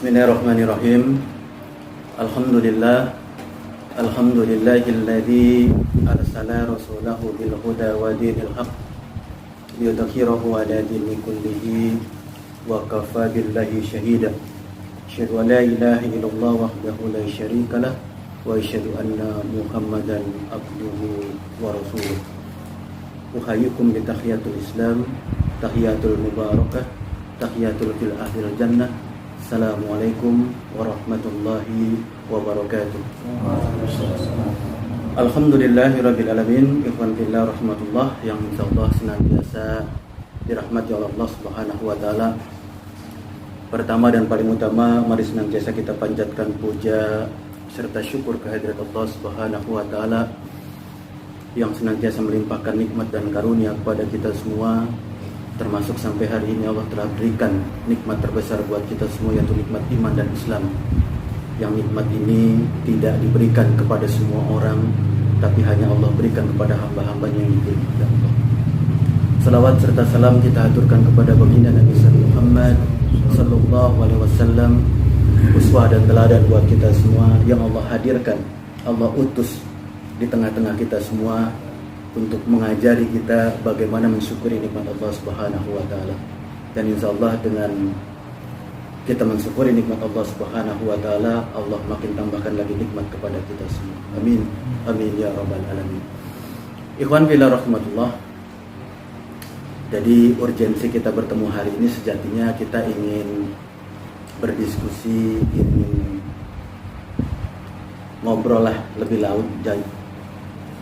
Bismillahirrahmanirrahim. Alhamdulillah. Alhamdulillahilladzi arsala rasulahu bil huda wa dinil haqq liyudhhirahu 'ala dini kullihi wa kafa billahi shahida. Asyhadu an la ilaha illallah wahdahu la syarika lah wa asyhadu anna Muhammadan abduhu wa rasuluh. Uhayyukum bi tahiyatul Islam, tahiyatul mubarakah, tahiyatul fil akhir jannah. Assalamualaikum warahmatullahi wabarakatuh. Alhamdulillahirabbil alamin. Ikhwan fillah rahmatullah yang insyaallah senantiasa dirahmati oleh Allah Subhanahu wa taala. Pertama dan paling utama, mari senantiasa kita panjatkan puja serta syukur kehadirat Allah Subhanahu wa taala yang senantiasa melimpahkan nikmat dan karunia kepada kita semua. Termasuk sampai hari ini Allah telah berikan nikmat terbesar buat kita semua, yaitu nikmat iman dan Islam. Yang nikmat ini tidak diberikan kepada semua orang, tapi hanya Allah berikan kepada hamba-hambanya yang dipilih oleh Allah. Salawat serta salam kita aturkan kepada baginda Nabi Muhammad sallallahu alaihi wasallam, uswah dan teladan buat kita semua yang Allah hadirkan, Allah utus di tengah-tengah kita semua untuk mengajari kita bagaimana mensyukuri nikmat Allah Subhanahu wa taala. Dan insyaallah dengan kita mensyukuri nikmat Allah Subhanahu wa taala, Allah makin tambahkan lagi nikmat kepada kita semua. Amin. Amin ya rabbal alamin. Ikhwan fillah rahmatullah. Jadi urgensi kita bertemu hari ini sejatinya kita ingin berdiskusi, ingin ngobrol lah lebih lanjut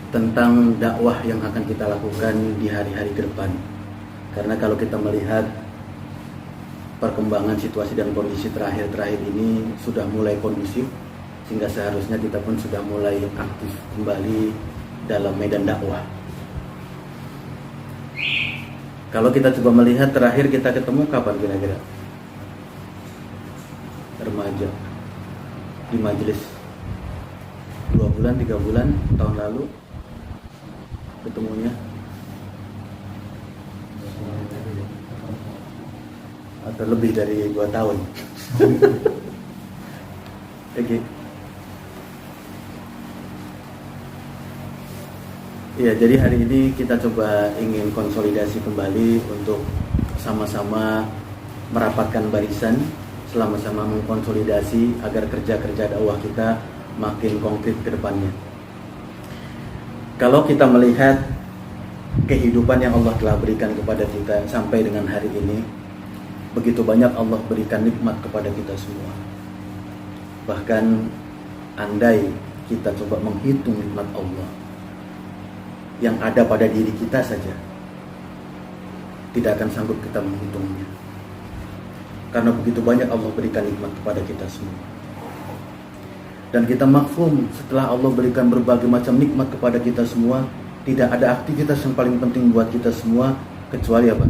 tentang dakwah yang akan kita lakukan di hari-hari ke depan. Karena kalau kita melihat perkembangan situasi dan kondisi terakhir-terakhir ini sudah mulai kondusif, sehingga seharusnya kita pun sudah mulai aktif kembali dalam medan dakwah. Kalau kita coba melihat terakhir kita ketemu kapan kira-kira? Remaja di majelis 2 bulan, 3 bulan tahun lalu ketemunya, atau lebih dari 2 tahun. Oke. Ya, jadi hari ini kita coba ingin konsolidasi kembali untuk sama-sama merapatkan barisan, sama-sama mengkonsolidasi agar kerja-kerja dakwah kita makin konkret ke depannya. Kalau kita melihat kehidupan yang Allah telah berikan kepada kita sampai dengan hari ini, begitu banyak Allah berikan nikmat kepada kita semua. Bahkan andai kita coba menghitung nikmat Allah yang ada pada diri kita saja, tidak akan sanggup kita menghitungnya. Karena begitu banyak Allah berikan nikmat kepada kita semua. Dan kita mafhum setelah Allah berikan berbagai macam nikmat kepada kita semua, tidak ada aktivitas yang paling penting buat kita semua kecuali apa?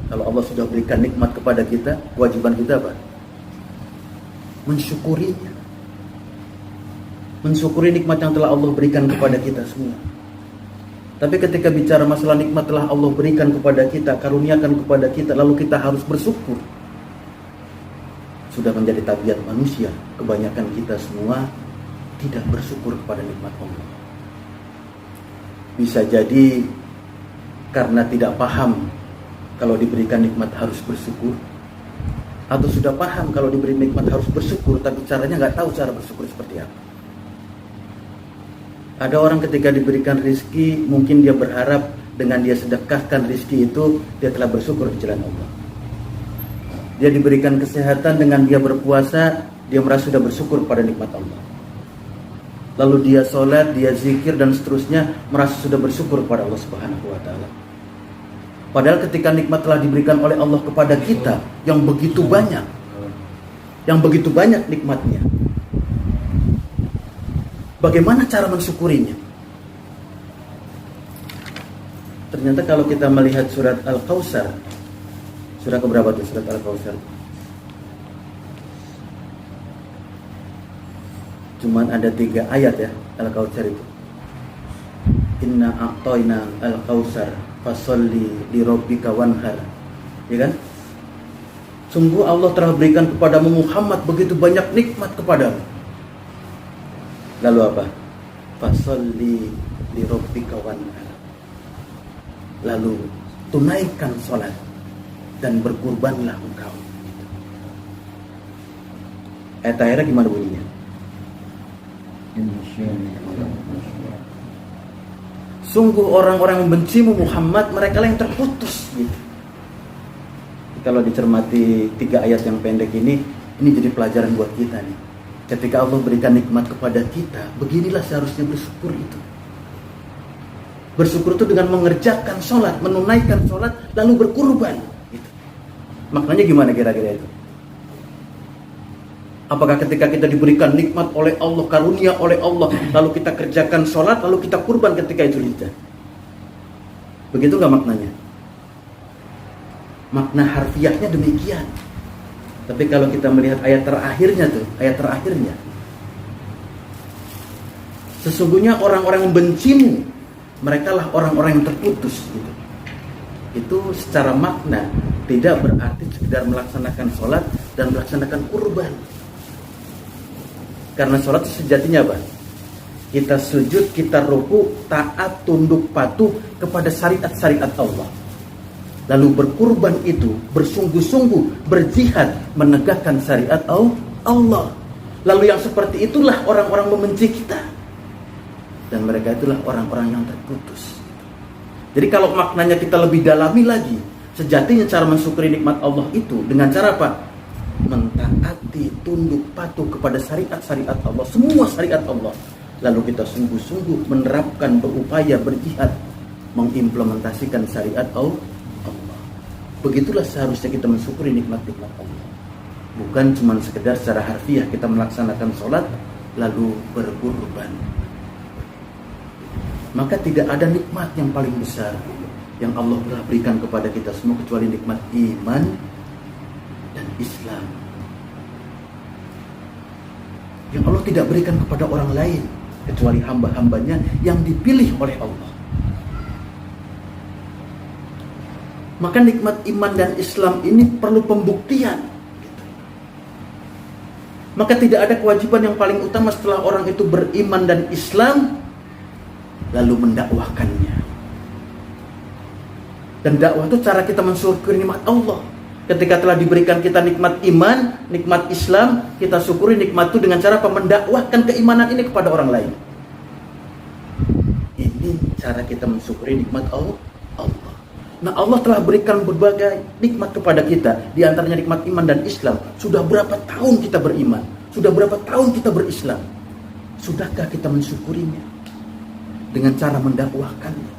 Kalau Allah sudah berikan nikmat kepada kita, kewajiban kita apa? Mensyukurinya. Mensyukuri nikmat yang telah Allah berikan kepada kita semua. Tapi ketika bicara masalah nikmat telah Allah berikan kepada kita, karuniakan kepada kita, lalu kita harus bersyukur. Sudah menjadi tabiat manusia, kebanyakan kita semua tidak bersyukur kepada nikmat Allah. Bisa jadi karena tidak paham kalau diberikan nikmat harus bersyukur, atau sudah paham kalau diberi nikmat harus bersyukur tapi caranya nggak tahu cara bersyukur seperti apa. Ada orang ketika diberikan rezeki, mungkin dia berharap dengan dia sedekahkan rezeki itu dia telah bersyukur di jalan Allah. Dia diberikan kesehatan, dengan dia berpuasa dia merasa sudah bersyukur pada nikmat Allah. Lalu dia sholat, dia zikir dan seterusnya, merasa sudah bersyukur kepada Allah Subhanahu wa taala. Padahal ketika nikmat telah diberikan oleh Allah kepada kita yang begitu banyak, nikmatnya, bagaimana cara mensyukurinya? Ternyata kalau kita melihat surat Al-Kautsar, surat keberapa itu surat Al-Kautsar? Cuman ada 3 ayat ya Al-Kautsar itu. Inna a'toina Al-Kautsar fasolli li rabbika wanhar. Ya kan? Sungguh Allah telah berikan kepadamu Muhammad begitu banyak nikmat kepadamu. Lalu apa? Fasolli li rabbika wanhar. Lalu tunaikan sholat dan berkurbanlah engkau. Ayat akhirnya gimana bunyinya? Sungguh orang-orang yang membencimu Muhammad, mereka lah yang terputus gitu. Kalau dicermati 3 ayat yang pendek ini jadi pelajaran buat kita nih. Ketika Allah berikan nikmat kepada kita, beginilah seharusnya bersyukur itu. Bersyukur itu dengan mengerjakan sholat, menunaikan sholat, lalu berkurban gitu. Maknanya gimana kira-kira itu? Apakah ketika kita diberikan nikmat oleh Allah, karunia oleh Allah, lalu kita kerjakan sholat, lalu kita kurban ketika itu lidah? Begitu gak maknanya? Makna harfiahnya demikian. Tapi kalau kita melihat ayat terakhirnya, sesungguhnya orang-orang yang membencimu, mereka lah orang-orang yang terputus gitu. Itu secara makna tidak berarti sekedar melaksanakan sholat dan melaksanakan kurban. Karena sholat itu sejatinya apa? Kita sujud, kita ruku, taat, tunduk, patuh kepada syariat-syariat Allah. Lalu berkurban itu bersungguh-sungguh berjihad menegakkan syariat Allah. Lalu yang seperti itulah orang-orang membenci kita. Dan mereka itulah orang-orang yang terputus. Jadi kalau maknanya kita lebih dalami lagi, sejatinya cara mensyukuri nikmat Allah itu dengan cara apa? Mentaati, tunduk, patuh kepada syariat-syariat Allah, semua syariat Allah. Lalu kita sungguh-sungguh menerapkan, berupaya, berjihad mengimplementasikan syariat Allah. Begitulah seharusnya kita mensyukuri nikmat-nikmat Allah. Bukan cuma sekedar secara harfiah kita melaksanakan sholat lalu berkurban. Maka tidak ada nikmat yang paling besar yang Allah telah berikan kepada kita semua kecuali nikmat iman dan Islam. Yang Allah tidak berikan kepada orang lain kecuali hamba-hambanya yang dipilih oleh Allah. Maka nikmat iman dan Islam ini perlu pembuktian. Maka tidak ada kewajiban yang paling utama setelah orang itu beriman dan Islam lalu mendakwahkannya. Dan dakwah itu cara kita mensyukuri nikmat Allah. Ketika telah diberikan kita nikmat iman, nikmat Islam, kita syukuri nikmat itu dengan cara mendakwahkan keimanan ini kepada orang lain. Ini cara kita mensyukuri nikmat Allah. Nah, Allah telah berikan berbagai nikmat kepada kita, di antaranya nikmat iman dan Islam. Sudah berapa tahun kita beriman? Sudah berapa tahun kita berislam? Sudahkah kita mensyukurinya dengan cara mendakwahkannya?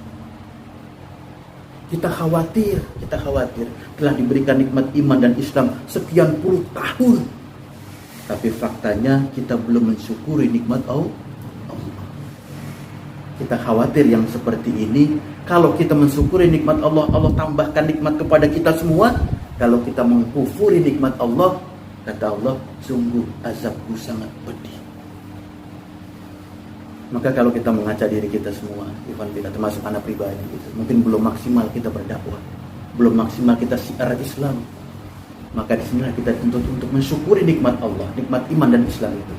Kita khawatir telah diberikan nikmat iman dan Islam sekian puluh tahun, tapi faktanya kita belum mensyukuri nikmat Allah. Kita khawatir yang seperti ini. Kalau kita mensyukuri nikmat Allah, Allah tambahkan nikmat kepada kita semua. Kalau kita mengkufuri nikmat Allah, kata Allah, sungguh azabku sangat pedih. Maka kalau kita mengaca diri kita semua, bukan kita termasuk anak pribadi, gitu, mungkin belum maksimal kita berdakwah, belum maksimal kita syiar Islam. Maka disinilah kita dituntut untuk mensyukuri nikmat Allah, nikmat iman dan Islam itu.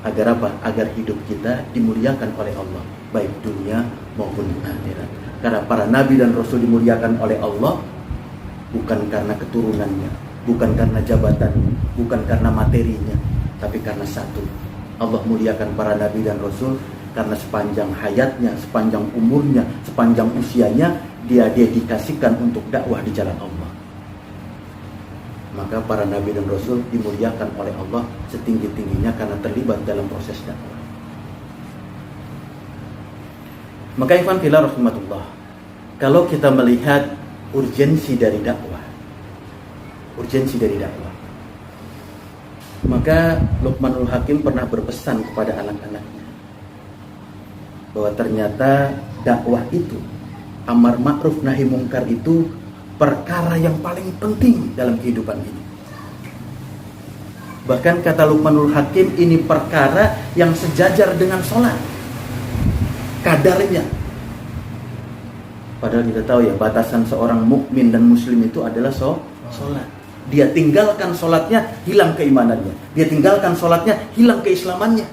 Agar apa? Agar hidup kita dimuliakan oleh Allah, baik dunia maupun akhirat. Karena para nabi dan rasul dimuliakan oleh Allah bukan karena keturunannya, bukan karena jabatannya, bukan karena materinya, tapi karena satu. Allah muliakan para nabi dan rasul karena sepanjang hayatnya, sepanjang umurnya, sepanjang usianya dia dedikasikan untuk dakwah di jalan Allah. Maka para nabi dan rasul dimuliakan oleh Allah setinggi-tingginya karena terlibat dalam proses dakwah. Maka ikhwan fillah rahmatullah, kalau kita melihat urgensi dari dakwah, maka Luqmanul Hakim pernah berpesan kepada anak-anaknya bahwa ternyata dakwah itu, amar ma'ruf nahi mungkar itu perkara yang paling penting dalam kehidupan ini. Bahkan kata Luqmanul Hakim, ini perkara yang sejajar dengan sholat kadarnya. Padahal kita tahu ya, batasan seorang mukmin dan muslim itu adalah sholat. Dia tinggalkan sholatnya, hilang keimanannya. Dia tinggalkan sholatnya, hilang keislamannya.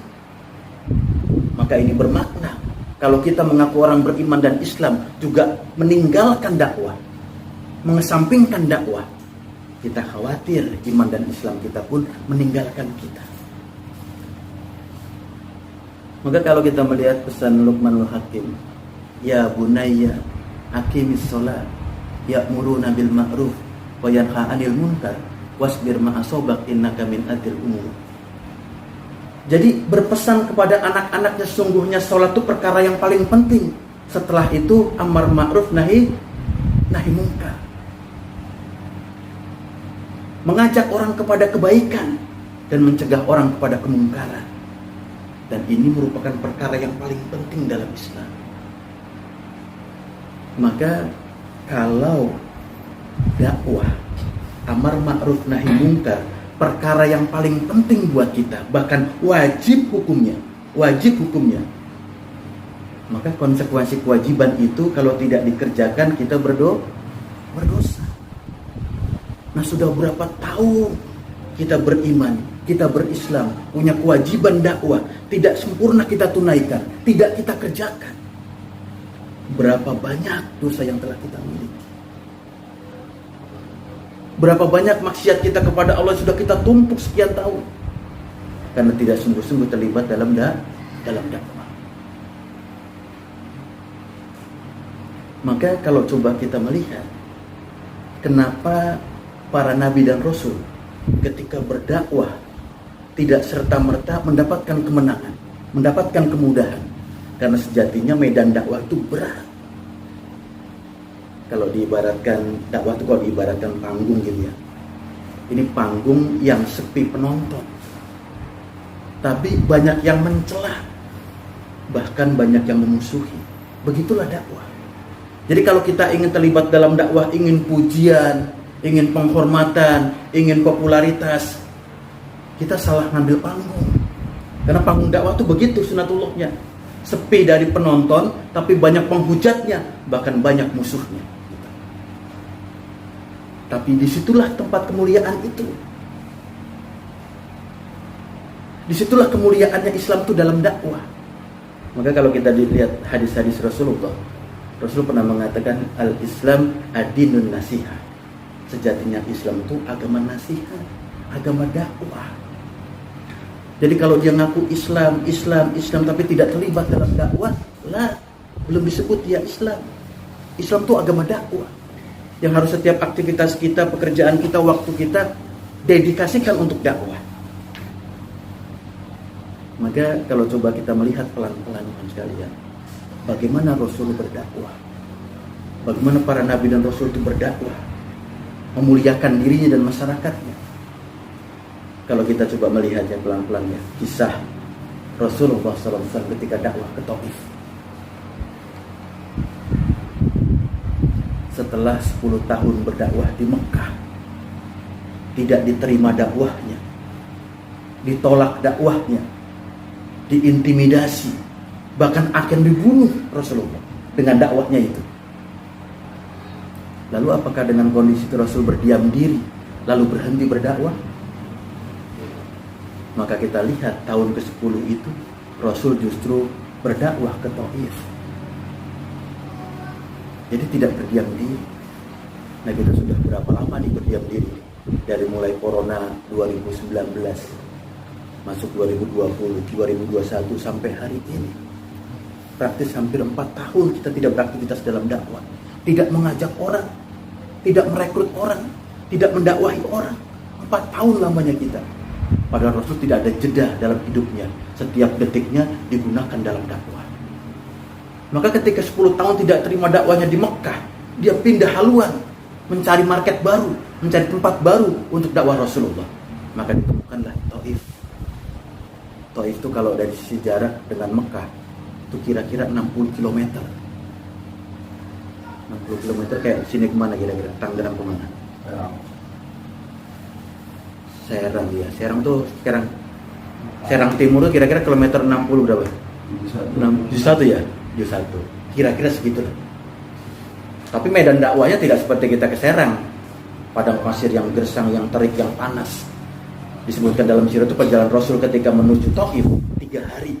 Maka ini bermakna, kalau kita mengaku orang beriman dan Islam, juga meninggalkan dakwah, mengesampingkan dakwah, kita khawatir iman dan Islam kita pun meninggalkan kita. Maka kalau kita melihat pesan Luqmanul Hakim, ya bunayya aqimis sholat, ya'muruna bil ma'ruf wa yanha 'anil munkar wasbir ma'asobak innaka min adil umur. Jadi berpesan kepada anak-anaknya, sungguhnya sholat itu perkara yang paling penting. Setelah itu amar ma'ruf nahi munkar. Mengajak orang kepada kebaikan dan mencegah orang kepada kemungkaran. Dan ini merupakan perkara yang paling penting dalam Islam. Maka kalau dakwah, amar ma'ruf nahi munkar, perkara yang paling penting buat kita, bahkan wajib hukumnya, maka konsekuensi kewajiban itu kalau tidak dikerjakan kita berdosa. Nah, sudah berapa tahun kita beriman, kita berislam, punya kewajiban dakwah, tidak sempurna kita tunaikan, tidak kita kerjakan. Berapa banyak dosa yang telah kita miliki. Berapa banyak maksiat kita kepada Allah sudah kita tumpuk sekian tahun. Karena tidak sungguh-sungguh terlibat dalam dakwah. Maka kalau coba kita melihat, kenapa para nabi dan rasul ketika berdakwah tidak serta-merta mendapatkan kemenangan, mendapatkan kemudahan. Karena sejatinya medan dakwah itu berat. Kalau diibaratkan dakwah itu, kalau diibaratkan panggung gitu ya, ini panggung yang sepi penonton, tapi banyak yang mencela, bahkan banyak yang memusuhi. Begitulah dakwah. Jadi kalau kita ingin terlibat dalam dakwah, ingin pujian, ingin penghormatan, ingin popularitas, kita salah ngambil panggung. Karena panggung dakwah itu begitu sunatullahnya, sepi dari penonton, tapi banyak penghujatnya, bahkan banyak musuhnya. Tapi disitulah tempat kemuliaan itu. Disitulah kemuliaannya Islam itu dalam dakwah. Maka kalau kita dilihat hadis-hadis Rasulullah, Rasul pernah mengatakan al-Islam adinun nasiha. Sejatinya Islam itu agama nasihat, agama dakwah. Jadi kalau dia ngaku Islam tapi tidak terlibat dalam dakwah, belum disebut dia Islam. Islam itu agama dakwah. Yang harus setiap aktivitas kita, pekerjaan kita, waktu kita dedikasikan untuk dakwah. Maka kalau coba kita melihat pelan-pelan sekalian, bagaimana Rasul berdakwah, bagaimana para nabi dan Rasul itu berdakwah, memuliakan dirinya dan masyarakatnya. Kalau kita coba melihatnya pelan-pelan ya, kisah Rasulullah SAW ketika dakwah ke Taif. Setelah 10 tahun berdakwah di Mekah, tidak diterima dakwahnya, ditolak dakwahnya, diintimidasi, bahkan akan dibunuh Rasulullah dengan dakwahnya itu. Lalu apakah dengan kondisi itu Rasul berdiam diri lalu berhenti berdakwah? Maka kita lihat tahun ke-10 itu Rasul justru berdakwah ke Taif. Jadi tidak berdiam diri. Nah, kita sudah berapa lama nih berdiam diri? Dari mulai Corona 2019 masuk 2020, 2021 sampai hari ini. Praktis hampir 4 tahun kita tidak beraktivitas dalam dakwah. Tidak mengajak orang, tidak merekrut orang, tidak mendakwahi orang. 4 tahun lamanya kita. Padahal Rasul tidak ada jeda dalam hidupnya. Setiap detiknya digunakan dalam dakwah. Maka ketika 10 tahun tidak terima dakwahnya di Mekah, dia pindah haluan, mencari market baru, mencari tempat baru untuk dakwah Rasulullah. Maka ditemukanlah Taif. Taif itu kalau dari sisi jarak dengan Mekah, itu kira-kira 60 km. 60 km kayak sini kemana kira-kira? Tangerang kemana? Serang ya. Serang tuh sekarang Serang Timur tuh kira-kira kilometer 60 berapa? 71 ya? 71. Kira-kira segitu. Tapi medan dakwahnya tidak seperti kita ke Serang. padang pasir yang gersang, yang terik, yang panas. Disebutkan dalam sirah itu perjalanan Rasul ketika menuju Taif 3 hari.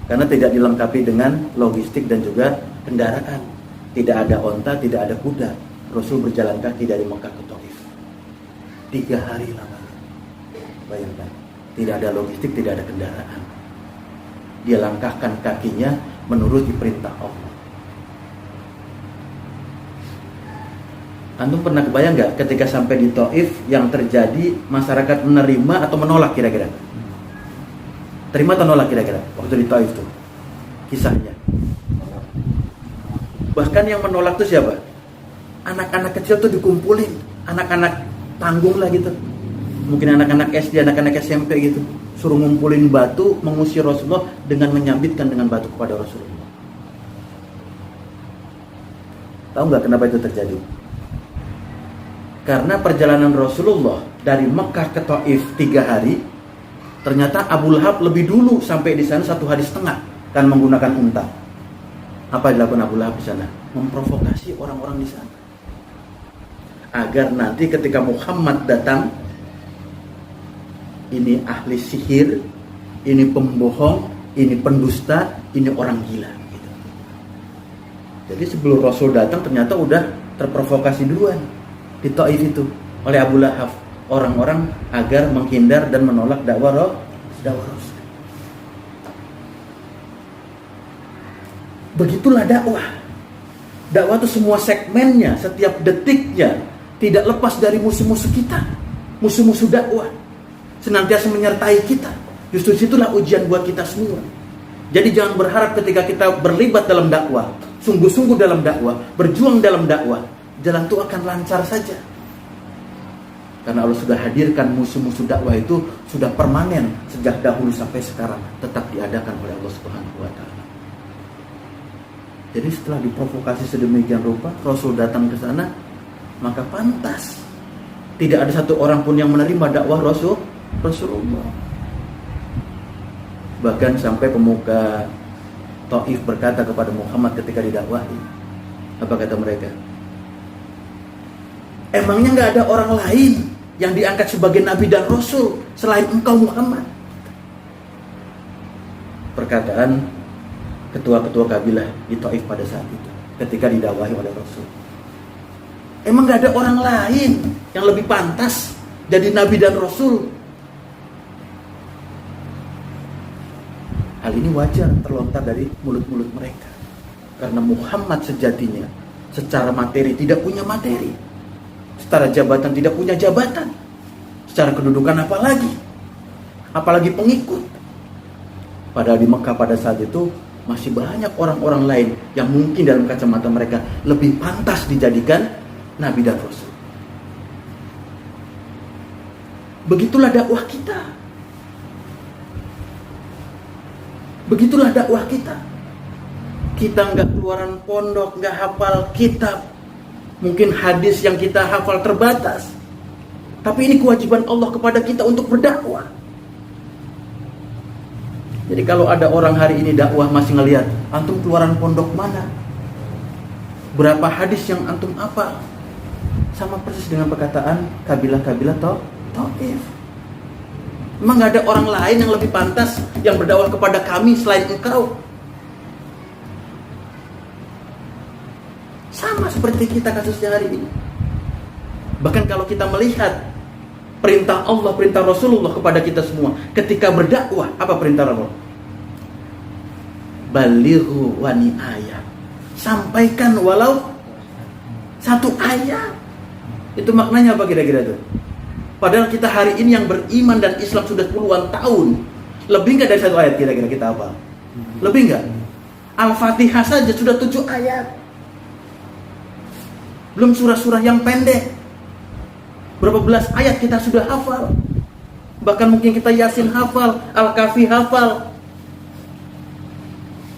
Karena tidak dilengkapi dengan logistik dan juga kendaraan. Tidak ada onta, tidak ada kuda. Rasul berjalan kaki dari Mekah ke Taif 3 hari lamanya. Bayangkan, tidak ada logistik, tidak ada kendaraan. Dia langkahkan kakinya menuruti perintah Allah. Antum pernah kebayang nggak ketika sampai di Taif yang terjadi, masyarakat menerima atau menolak kira-kira? Terima atau nolak kira-kira waktu di Taif itu? Kisahnya. Bahkan yang menolak itu siapa? Anak-anak kecil tuh dikumpulin, anak-anak tanggung lah gitu. Mungkin anak-anak SD, anak-anak SMP gitu. Suruh ngumpulin batu, mengusir Rasulullah dengan menyambitkan dengan batu kepada Rasulullah. Tahu nggak kenapa itu terjadi? Karena perjalanan Rasulullah dari Mekah ke Taif 3 hari, ternyata Abu Lahab lebih dulu sampai di sana 1,5 hari kan menggunakan unta. Apa yang dilakukan Abu Lahab di sana? Memprovokasi orang-orang di sana. Agar nanti ketika Muhammad datang, ini ahli sihir, ini pembohong, ini pendusta, ini orang gila. Gitu. Jadi sebelum Rasul datang ternyata udah terprovokasi duluan di Taif itu oleh Abu Lahab, orang-orang agar menghindar dan menolak dakwah Rasul. Begitulah dakwah. Dakwah itu semua segmennya, setiap detiknya tidak lepas dari musuh-musuh kita, musuh-musuh dakwah senantiasa menyertai kita. Justru situlah ujian buat kita semua. Jadi jangan berharap ketika kita berlibat dalam dakwah, sungguh-sungguh dalam dakwah, berjuang dalam dakwah, jalan itu akan lancar saja. Karena Allah sudah hadirkan musuh-musuh dakwah itu sudah permanen sejak dahulu sampai sekarang, tetap diadakan oleh Allah Subhanahu wa taala. Jadi setelah diprovokasi sedemikian rupa, Rasul datang ke sana, maka pantas tidak ada satu orang pun yang menerima dakwah Rasulullah. Bahkan sampai pemuka Taif berkata kepada Muhammad ketika didakwahi, apa kata mereka? Emangnya nggak ada orang lain yang diangkat sebagai nabi dan rasul selain engkau Muhammad? Perkataan ketua-ketua kabilah di Taif pada saat itu ketika didakwahi oleh Rasul. Emang nggak ada orang lain yang lebih pantas jadi nabi dan rasul? Hal ini wajar terlontar dari mulut-mulut mereka. Karena Muhammad sejatinya secara materi tidak punya materi, secara jabatan tidak punya jabatan, secara kedudukan apalagi pengikut. Padahal di Mekah pada saat itu masih banyak orang-orang lain yang mungkin dalam kacamata mereka lebih pantas dijadikan nabi dan rasul. Begitulah dakwah kita. Begitulah dakwah kita. Kita nggak keluaran pondok, nggak hafal kitab. Mungkin hadis yang kita hafal terbatas. Tapi ini kewajiban Allah kepada kita untuk berdakwah. Jadi kalau ada orang hari ini dakwah masih ngelihat, antum keluaran pondok mana? Berapa hadis yang antum hafal? Sama persis dengan perkataan kabilah-kabilah Taif. Memang gak ada orang lain yang lebih pantas yang berdakwah kepada kami selain engkau. Sama seperti kita kasusnya hari ini. Bahkan kalau kita melihat perintah Allah, perintah Rasulullah kepada kita semua ketika berdakwah, apa perintah Allah? Balighu wani ayat. Sampaikan walau satu ayat. Itu maknanya apa kira-kira tuh? Padahal kita hari ini yang beriman dan Islam sudah puluhan tahun, lebih nggak dari 1 ayat kira-kira kita apa? Lebih nggak? Al-Fatihah saja sudah 7 ayat. Belum surah-surah yang pendek. Berapa belas ayat kita sudah hafal. Bahkan mungkin kita Yasin hafal, Al-Kahfi hafal.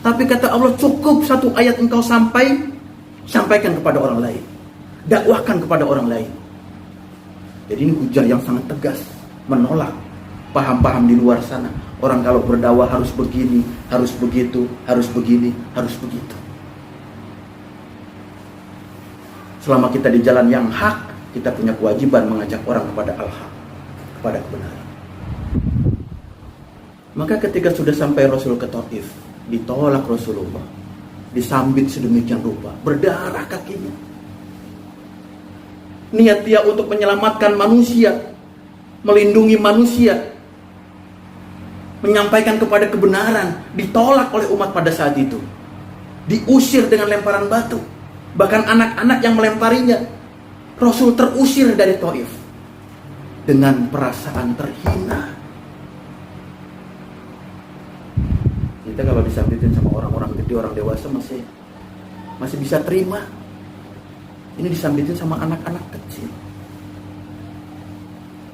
Tapi kata Allah, cukup 1 ayat engkau sampaikan kepada orang lain. Dakwahkan kepada orang lain. Jadi ini hujah yang sangat tegas, menolak paham-paham di luar sana. Orang kalau berdakwah harus begini, harus begitu, harus begini, harus begitu. Selama kita di jalan yang hak, kita punya kewajiban mengajak orang kepada al-haq, kepada kebenaran. Maka ketika sudah sampai Rasul ke Taif, ditolak Rasulullah, disambit sedemikian rupa, berdarah kakinya. Niat dia untuk menyelamatkan manusia, melindungi manusia, menyampaikan kepada kebenaran, ditolak oleh umat pada saat itu. Diusir dengan lemparan batu. Bahkan anak-anak yang melemparinya. Rasul terusir dari Taif dengan perasaan terhina. Kita kalau disambitin sama orang-orang gede, orang dewasa masih bisa terima. Ini disambitin sama anak-anak kecil.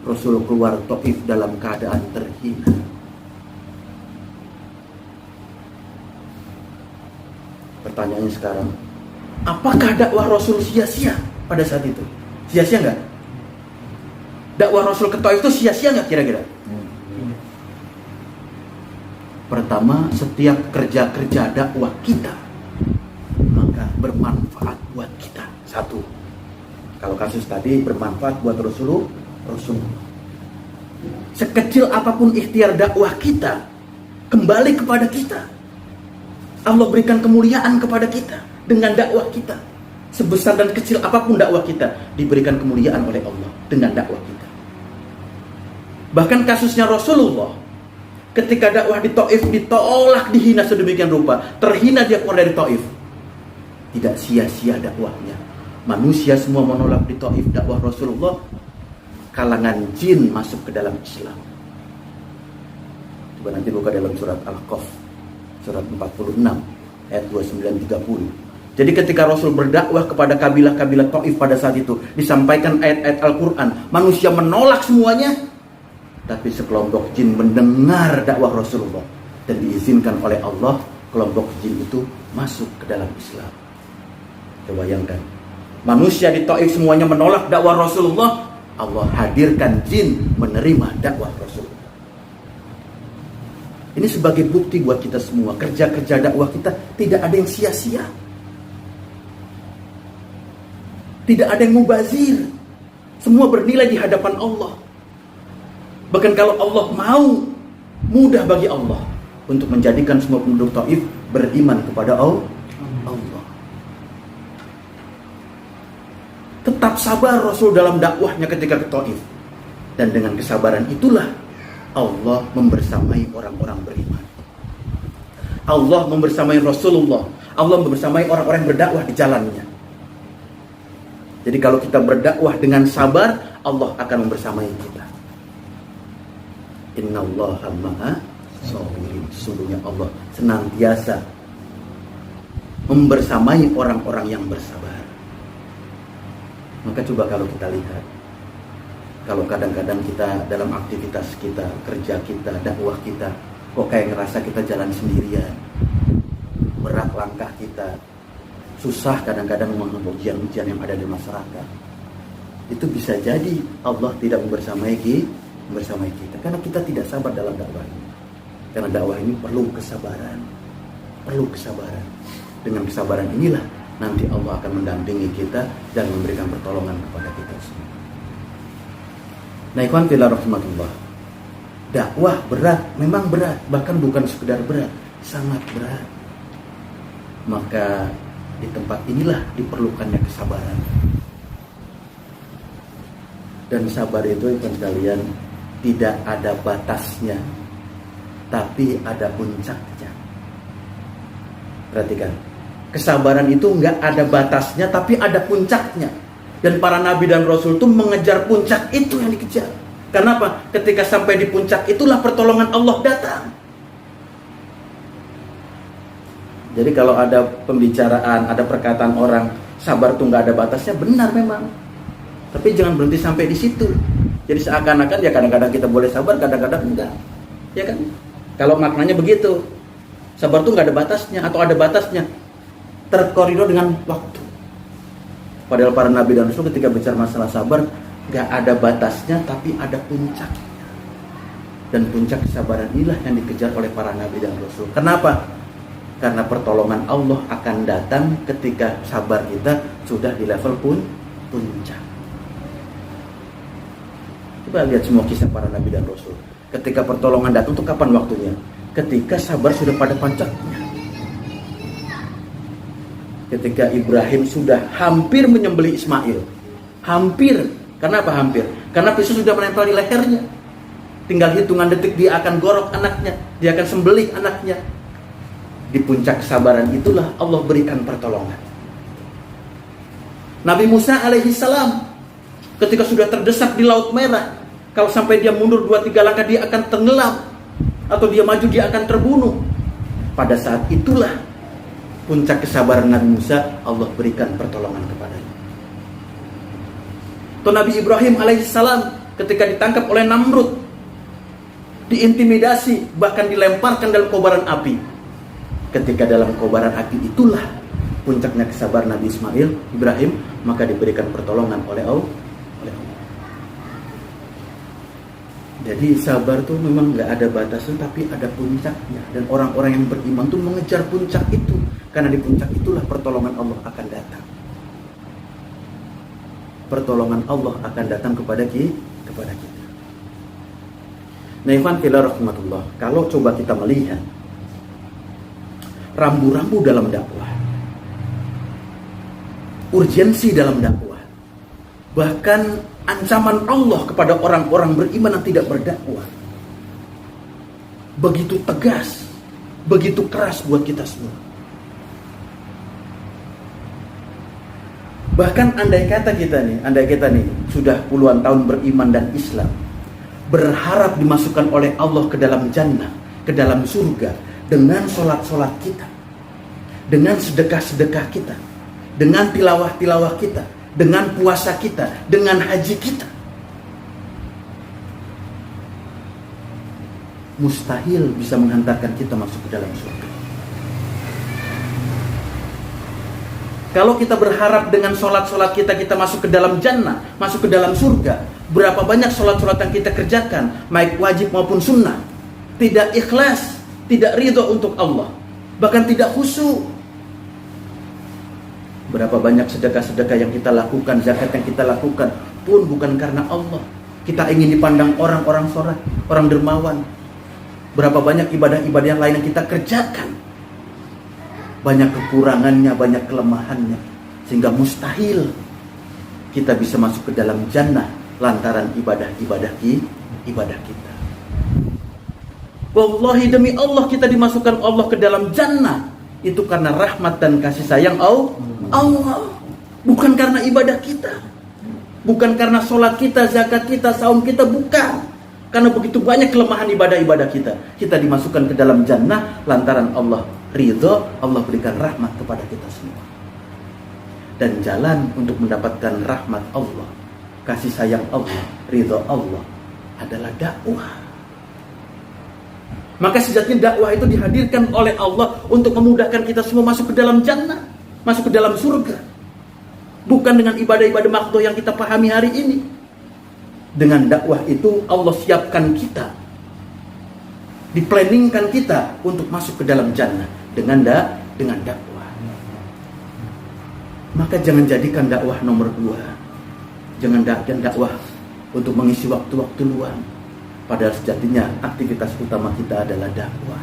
Rasul keluar Taif dalam keadaan terhina. Pertanyaannya sekarang, apakah dakwah Rasul sia-sia pada saat itu? Sia-sia nggak? Dakwah Rasul ke Taif itu sia-sia nggak kira-kira? Pertama, setiap kerja-kerja dakwah kita maka bermanfaat buat kita. Satu, kalau kasus tadi bermanfaat buat Rasul. Sekecil apapun ikhtiar dakwah kita, kembali kepada kita. Allah berikan kemuliaan kepada kita dengan dakwah kita. Sebesar dan kecil apapun dakwah kita, diberikan kemuliaan oleh Allah dengan dakwah kita. Bahkan kasusnya Rasulullah, ketika dakwah di Taif ditolak, dihina sedemikian rupa, terhina dia keluar dari Taif. Tidak sia-sia dakwahnya. Manusia semua menolak di Taif dakwah Rasulullah. Kalangan jin masuk ke dalam Islam. Coba nanti buka dalam surat Al-Qaf, surat 46 ayat 29-30. Jadi ketika Rasul berdakwah kepada kabilah-kabilah Taif pada saat itu, disampaikan ayat-ayat Al-Quran, manusia menolak semuanya, tapi sekelompok jin mendengar dakwah Rasulullah dan diizinkan oleh Allah kelompok jin itu masuk ke dalam Islam. Coba bayangkan, manusia di Taif semuanya menolak dakwah Rasulullah, Allah hadirkan jin menerima dakwah Rasulullah. Ini sebagai bukti buat kita semua, kerja-kerja dakwah kita tidak ada yang sia-sia. Tidak ada yang mubazir. Semua bernilai di hadapan Allah. Bahkan kalau Allah mau, mudah bagi Allah untuk menjadikan semua penduduk Taif beriman kepada Allah. Tetap sabar Rasul dalam dakwahnya ketika ke Taif. Dan dengan kesabaran itulah Allah membersamai orang-orang beriman. Allah membersamai Rasulullah. Allah membersamai orang-orang yang berdakwah di jalannya. Jadi kalau kita berdakwah dengan sabar, Allah akan membersamai kita. Innallaha ma'a sabirin. Sesungguhnya Allah senantiasa membersamai orang-orang yang bersabar. Maka coba kalau kita lihat, kalau kadang-kadang kita dalam aktivitas kita, kerja kita, dakwah kita, kok kayak ngerasa kita jalan sendirian, berat langkah kita, susah kadang-kadang menghadapi ujian-ujian yang ada di masyarakat. Itu bisa jadi Allah tidak membersamai kita, karena kita tidak sabar dalam dakwah ini. Karena dakwah ini perlu kesabaran. Dengan kesabaran inilah nanti Allah akan mendampingi kita dan memberikan pertolongan kepada kita semua. Nah, ikhwan fillah rahmatullah, dakwah berat, memang berat, bahkan bukan sekedar berat, sangat berat. Maka di tempat inilah diperlukannya kesabaran. Dan sabar itu ikhwan sekalian tidak ada batasnya, tapi ada puncaknya. Perhatikan, kesabaran itu nggak ada batasnya, tapi ada puncaknya. Dan para nabi dan rasul itu mengejar puncak itu yang dikejar. Karena apa? Ketika sampai di puncak itulah pertolongan Allah datang. Jadi kalau ada pembicaraan, ada perkataan orang, sabar itu nggak ada batasnya, benar memang. Tapi jangan berhenti sampai di situ. Jadi seakan-akan ya kadang-kadang kita boleh sabar, kadang-kadang enggak. Ya kan? Kalau maknanya begitu. Sabar itu nggak ada batasnya atau ada batasnya. Terkoridor dengan waktu. Padahal para nabi dan rasul ketika bicara masalah sabar gak ada batasnya, tapi ada puncaknya. Dan puncak kesabaran inilah yang dikejar oleh para nabi dan rasul. Kenapa? Karena pertolongan Allah akan datang ketika sabar kita sudah di level puncak. Coba lihat semua kisah para nabi dan rasul. Ketika pertolongan datang itu kapan waktunya? Ketika sabar sudah pada puncaknya. Ketika Ibrahim sudah hampir menyembelih Ismail. Hampir. Kenapa hampir? Karena pisau sudah menempel di lehernya. Tinggal hitungan detik dia akan gorok anaknya. Dia akan sembelih anaknya. Di puncak kesabaran itulah Allah berikan pertolongan. Nabi Musa alaihissalam ketika sudah terdesak di Laut Merah, kalau sampai dia mundur 2-3 langkah dia akan tenggelam, atau dia maju dia akan terbunuh. Pada saat itulah puncak kesabaran Nabi Musa, Allah berikan pertolongan kepadanya. Atau Nabi Ibrahim alaihissalam ketika ditangkap oleh Namrud, diintimidasi, bahkan dilemparkan dalam kobaran api. Ketika dalam kobaran api itulah puncaknya kesabaran Nabi Ibrahim, maka diberikan pertolongan oleh Allah. Jadi sabar tuh memang nggak ada batasan, tapi ada puncaknya. Dan orang-orang yang beriman tuh mengejar puncak itu, karena di puncak itulah pertolongan Allah akan datang. Pertolongan Allah akan datang kepada kita. Nah, ikhwan fillah rahmatullah, kalau coba kita melihat rambu-rambu dalam dakwah, urgensi dalam dakwah, bahkan ancaman Allah kepada orang-orang beriman yang tidak berdakwah, begitu tegas, begitu keras buat kita semua. Bahkan andai kata kita nih sudah puluhan tahun beriman dan Islam, berharap dimasukkan oleh Allah ke dalam jannah, ke dalam surga, dengan sholat-sholat kita, dengan sedekah-sedekah kita, dengan tilawah-tilawah kita, dengan puasa kita, dengan haji kita, mustahil bisa menghantarkan kita masuk ke dalam surga. Kalau kita berharap dengan sholat-sholat kita masuk ke dalam jannah, masuk ke dalam surga, berapa banyak sholat-sholat yang kita kerjakan, baik wajib maupun sunnah, tidak ikhlas, tidak ridho untuk Allah, bahkan tidak khusyuk. Berapa banyak sedekah-sedekah yang kita lakukan, zakat yang kita lakukan pun bukan karena Allah. Kita ingin dipandang orang-orang soleh, orang dermawan. Berapa banyak ibadah-ibadah yang lain yang kita kerjakan, banyak kekurangannya, banyak kelemahannya, sehingga mustahil kita bisa masuk ke dalam jannah lantaran ibadah kita. Wallahi demi Allah, kita dimasukkan Allah ke dalam jannah itu karena rahmat dan kasih sayang Allah, bukan karena ibadah kita, bukan karena sholat kita, zakat kita, saum kita, bukan. Karena begitu banyak kelemahan ibadah-ibadah kita, kita dimasukkan ke dalam jannah lantaran Allah ridho, Allah berikan rahmat kepada kita semua. Dan jalan untuk mendapatkan rahmat Allah, kasih sayang Allah, ridho Allah adalah dakwah. Maka sejatinya dakwah itu dihadirkan oleh Allah untuk memudahkan kita semua masuk ke dalam jannah, masuk ke dalam surga. Bukan dengan ibadah-ibadah makhluk yang kita pahami hari ini. Dengan dakwah itu Allah siapkan kita, diplanningkan kita untuk masuk ke dalam jannah dengan dakwah. Maka jangan jadikan dakwah nomor 2. Jangan dakwah untuk mengisi waktu-waktu luang. Padahal sejatinya aktivitas utama kita adalah dakwah.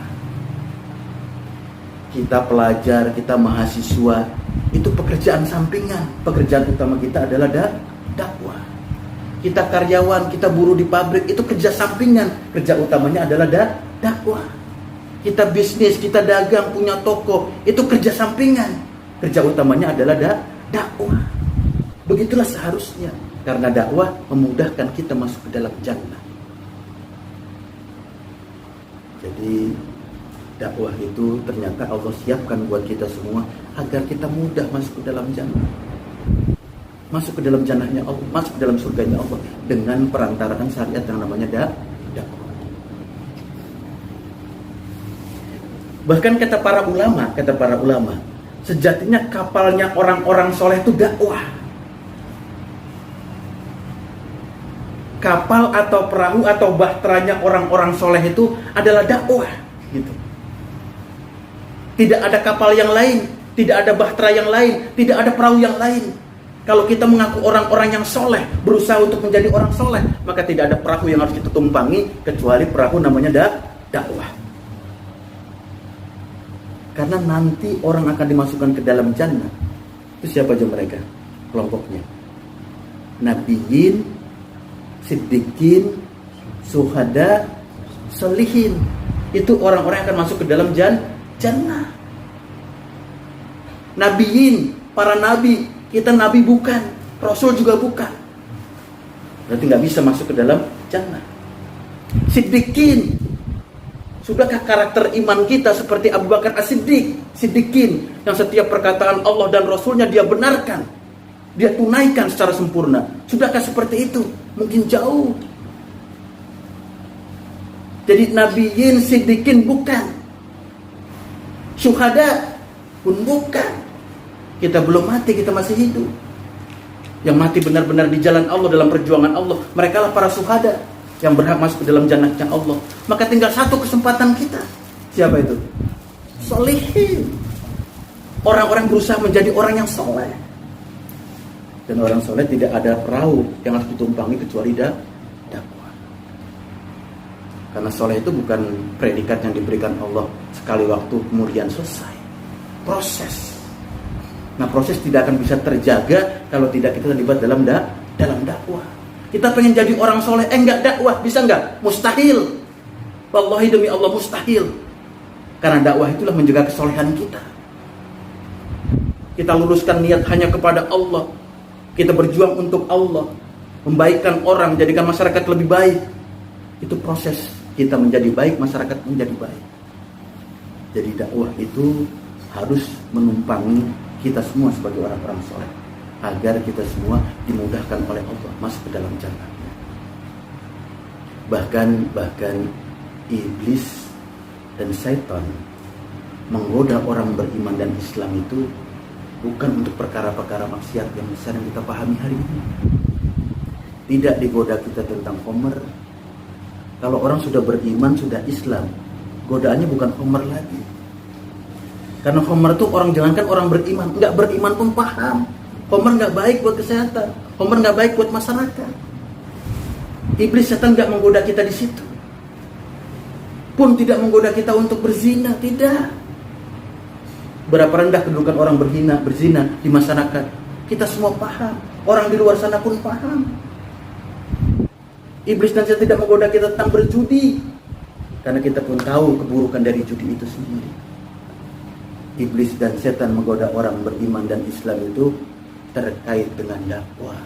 Kita pelajar, kita mahasiswa, itu pekerjaan sampingan. Pekerjaan utama kita adalah dakwah. Kita karyawan, kita buruh di pabrik, itu kerja sampingan. Kerja utamanya adalah dakwah. Kita bisnis, kita dagang, punya toko, itu kerja sampingan. Kerja utamanya adalah dakwah. Begitulah seharusnya. Karena dakwah memudahkan kita masuk ke dalam jannah. Jadi dakwah itu ternyata Allah siapkan buat kita semua agar kita mudah masuk ke dalam jannah. Masuk ke dalam jannahnya Allah, masuk ke dalam surganya Allah dengan perantaraan syariat yang namanya dakwah. Bahkan kata para ulama, sejatinya kapalnya orang-orang soleh itu dakwah. Kapal atau perahu atau bahteranya orang-orang soleh itu adalah dakwah, gitu. Tidak ada kapal yang lain, tidak ada bahtera yang lain, tidak ada perahu yang lain. Kalau kita mengaku orang-orang yang soleh, berusaha untuk menjadi orang soleh, maka tidak ada perahu yang harus kita tumpangi kecuali perahu namanya dakwah. Karena nanti orang akan dimasukkan ke dalam jannah. Itu siapa aja mereka? Kelompoknya Nabiyyin, Siddiqin, Syuhada, Sholihin. Itu orang-orang yang akan masuk ke dalam jannah. Nabiyyin, para nabi. Kita nabi bukan, rasul juga bukan. Berarti nggak bisa masuk ke dalam jannah. Siddiqin. Sudahkah karakter iman kita seperti Abu Bakar As-Siddiq? Siddiqin, yang setiap perkataan Allah dan Rasulnya dia benarkan, dia tunaikan secara sempurna. Sudahkah seperti itu? Mungkin jauh. Jadi Nabiyyin, Siddiqin bukan. Syuhada pun bukan. Kita belum mati, kita masih hidup. Yang mati benar-benar di jalan Allah, dalam perjuangan Allah, mereka lah para syuhada yang berhak masuk ke dalam jannahnya Allah. Maka tinggal satu kesempatan kita. Siapa itu? Sholihin. Orang-orang berusaha menjadi orang yang soleh. Dan orang soleh tidak ada perahu yang harus ditumpangi kecuali dakwah. Karena soleh itu bukan predikat yang diberikan Allah sekali waktu kemudian selesai. Proses. Nah, proses tidak akan bisa terjaga kalau tidak kita terlibat dalam dakwah. Kita pengen jadi orang soleh, enggak dakwah, bisa enggak? Mustahil. Wallahi demi Allah mustahil. Karena dakwah itulah menjaga kesolehan kita. Kita luruskan niat hanya kepada Allah. Kita berjuang untuk Allah, membaikkan orang, jadikan masyarakat lebih baik. Itu proses kita menjadi baik, masyarakat menjadi baik. Jadi dakwah itu harus menumpangi kita semua sebagai orang-orang soleh, agar kita semua dimudahkan oleh Allah masuk ke dalam jannah. Bahkan iblis dan syaitan menggoda orang beriman dan Islam itu bukan untuk perkara-perkara maksiat yang besar yang kita pahami hari ini. Tidak digoda kita tentang Homer. Kalau orang sudah beriman, sudah Islam, godaannya bukan Homer lagi. Karena Homer itu orang, jangankan orang beriman, nggak beriman pun paham. Homer nggak baik buat kesehatan, Homer nggak baik buat masyarakat. Iblis setan nggak menggoda kita di situ. Pun tidak menggoda kita untuk berzina, tidak. Berapa rendah kedudukan orang berzina di masyarakat, kita semua paham. Orang di luar sana pun paham. Iblis dan setan tidak menggoda kita tentang berjudi, karena kita pun tahu keburukan dari judi itu sendiri. Iblis dan setan menggoda orang beriman dan Islam itu terkait dengan dakwah.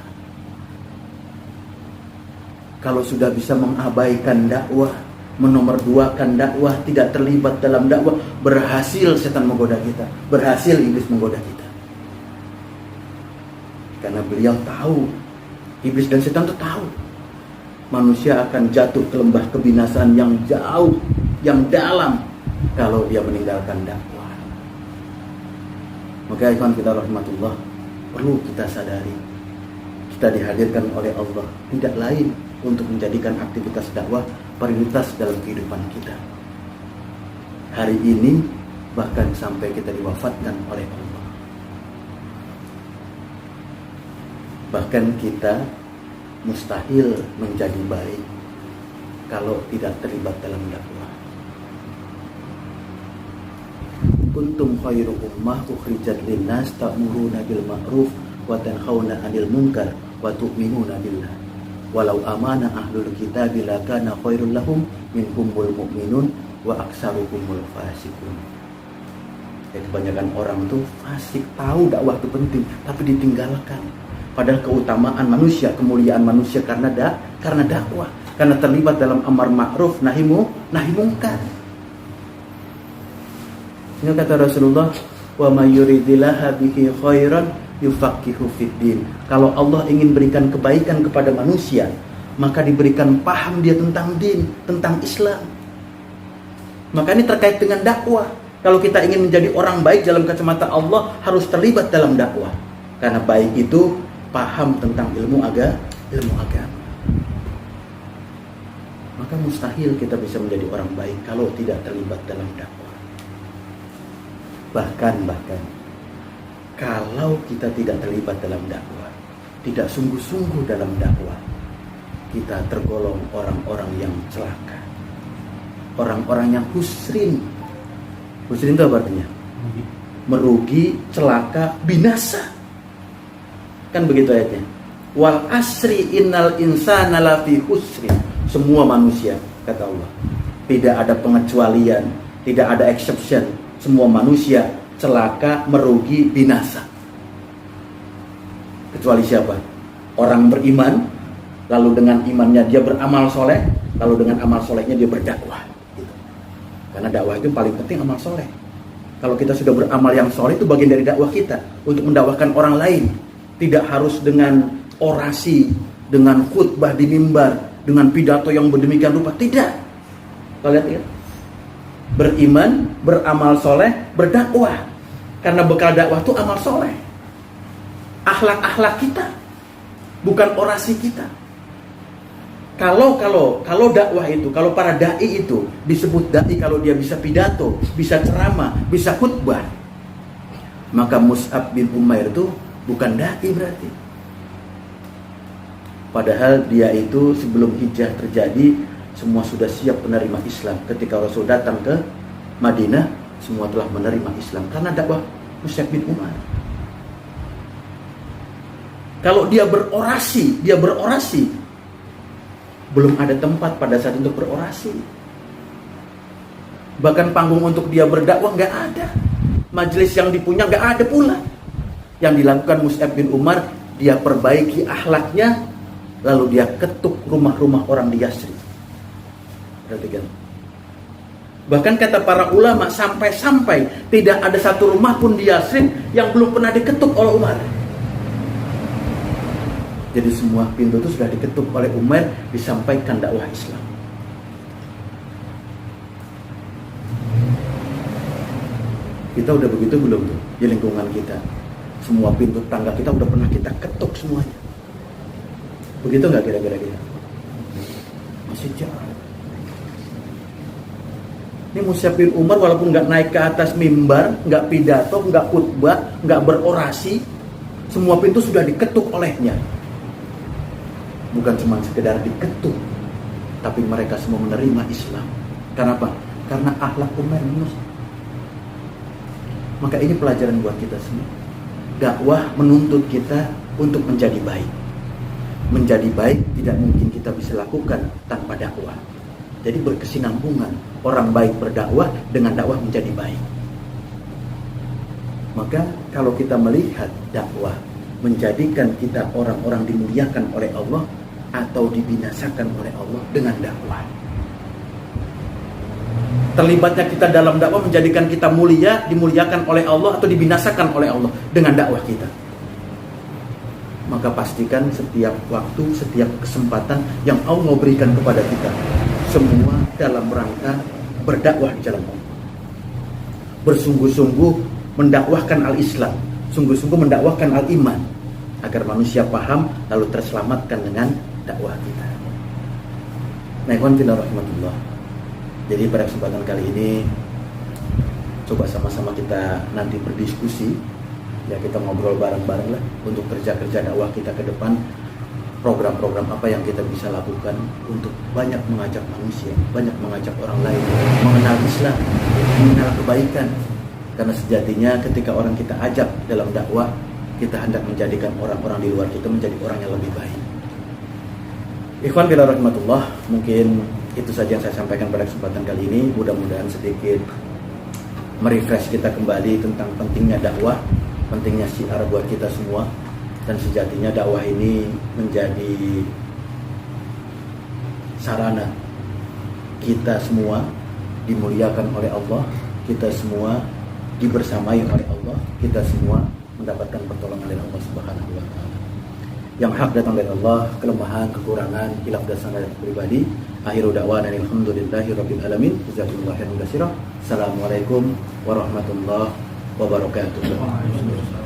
Kalau sudah bisa mengabaikan dakwah, menomorduakan dakwah, tidak terlibat dalam dakwah, berhasil setan menggoda kita, berhasil iblis menggoda kita. Karena beliau tahu, iblis dan setan itu tahu, manusia akan jatuh ke lembah kebinasaan yang jauh, yang dalam kalau dia meninggalkan dakwah. Maka ikhwan kita rahmatullah, perlu kita sadari, kita dihadirkan oleh Allah tidak lain untuk menjadikan aktivitas dakwah prioritas dalam kehidupan kita. Hari ini bahkan sampai kita diwafatkan oleh Allah. Bahkan kita mustahil menjadi baik kalau tidak terlibat dalam dakwah. Kuntum khairu ummah ukhrijat linnas ta'muruna bil ma'ruf wa tanhauna 'anil munkar wa tu'minuna billah. Walau amana ahlul kitab lakana khairul lahum minkumul mu'minun wa aksarukumul fasiqun. Kebanyakan orang tuh fasik, tahu dakwah itu penting tapi ditinggalkan. Padahal keutamaan manusia, kemuliaan manusia karena dakwah, karena terlibat dalam amar ma'ruf nahi munkar. Ini kata Rasulullah, wa may yuridillahu bihi khairan yufaqihu fiddin. Kalau Allah ingin berikan kebaikan kepada manusia, maka diberikan paham dia tentang din, tentang Islam. Maka ini terkait dengan dakwah. Kalau kita ingin menjadi orang baik dalam kacamata Allah, harus terlibat dalam dakwah. Karena baik itu paham tentang ilmu agama. Maka mustahil kita bisa menjadi orang baik kalau tidak terlibat dalam dakwah. Bahkan kalau kita tidak terlibat dalam dakwah, tidak sungguh-sungguh dalam dakwah, kita tergolong orang-orang yang celaka, orang-orang yang husrin. Husrin itu apa artinya? Merugi, celaka, binasa. Kan begitu ayatnya. Wal asri innal insana lafi husrin. Semua manusia, kata Allah, tidak ada pengecualian, tidak ada exception. Semua manusia celaka, merugi, binasa. Kecuali siapa? Orang beriman, lalu dengan imannya dia beramal soleh, lalu dengan amal solehnya dia berdakwah. Gitu. Karena dakwah itu paling penting amal soleh. Kalau kita sudah beramal yang soleh, itu bagian dari dakwah kita untuk mendakwahkan orang lain. Tidak harus dengan orasi, dengan khutbah di mimbar, dengan pidato yang berdemikian rupa. Tidak. Kalian lihat, beriman, beramal soleh, berdakwah. Karena bekal dakwah itu amal soleh, akhlak kita, bukan orasi kita. Kalau dakwah itu, kalau para dai itu disebut dai kalau dia bisa pidato, bisa ceramah, bisa khutbah, maka Mus'ab bin Umair itu bukan dai berarti. Padahal dia itu sebelum hijrah terjadi, semua sudah siap menerima Islam. Ketika Rasul datang ke Madinah, semua telah menerima Islam karena dakwah Mus'ab bin Umair. Kalau dia berorasi, belum ada tempat pada saat untuk berorasi. Bahkan panggung untuk dia berdakwah nggak ada. Majelis yang dipunya nggak ada pula. Yang dilakukan Mus'ab bin Umar, dia perbaiki akhlaknya, lalu dia ketuk rumah-rumah orang di Yasrib. Perhatikan. Bahkan kata para ulama, sampai-sampai tidak ada satu rumah pun di Yasrib yang belum pernah diketuk oleh Umar. Jadi semua pintu itu sudah diketuk oleh Umar, disampaikan dakwah Islam. Kita udah begitu belum tuh di lingkungan kita? Semua pintu tangga kita udah pernah kita ketuk semuanya. Begitu nggak kira-kira kita? Masih jauh. Ini Mus'ab bin Umar walaupun nggak naik ke atas mimbar, nggak pidato, nggak khutbah, nggak berorasi, semua pintu sudah diketuk olehnya. Bukan cuma sekedar diketuk, tapi mereka semua menerima Islam. Kenapa? Karena akhlak Umar bin Mus'ab. Maka ini pelajaran buat kita semua. Dakwah menuntut kita untuk menjadi baik. Menjadi baik tidak mungkin kita bisa lakukan tanpa dakwah. Jadi berkesinambungan. Orang baik berdakwah, dengan dakwah menjadi baik. Maka kalau kita melihat dakwah menjadikan kita orang-orang dimuliakan oleh Allah atau dibinasakan oleh Allah dengan dakwah. Terlibatnya kita dalam dakwah menjadikan kita mulia, dimuliakan oleh Allah atau dibinasakan oleh Allah dengan dakwah kita. Maka pastikan setiap waktu, setiap kesempatan yang Allah berikan kepada kita, semua dalam rangka berdakwah di jalan Allah. Bersungguh-sungguh mendakwahkan al-Islam, sungguh-sungguh mendakwahkan al-iman, agar manusia paham lalu terselamatkan dengan dakwah kita. Nah, ikhwan fillah rahmatullah. Jadi pada kesempatan kali ini coba sama-sama kita nanti berdiskusi, ya kita ngobrol bareng-bareng lah untuk kerja-kerja dakwah kita ke depan. Program-program apa yang kita bisa lakukan untuk banyak mengajak manusia, banyak mengajak orang lain mengenal Islam, mengenal kebaikan. Karena sejatinya ketika orang kita ajak dalam dakwah, kita hendak menjadikan orang-orang di luar kita menjadi orang yang lebih baik. Ikhwan fillah rahmatullah, mungkin itu saja yang saya sampaikan pada kesempatan kali ini. Mudah-mudahan sedikit merefresh kita kembali tentang pentingnya dakwah, pentingnya syiar buat kita semua. Dan sejatinya dakwah ini menjadi sarana kita semua dimuliakan oleh Allah, kita semua dibersamai oleh Allah, kita semua mendapatkan pertolongan dari Allah Subhanahu wa taala. Yang hak datang dari Allah, kelemahan, kekurangan, khilaf dan salah pribadi. Akhiru da'wana alhamdulillahirabbil alamin. Jazakumullahu khairan katsiran. Assalamualaikum warahmatullahi wabarakatuh.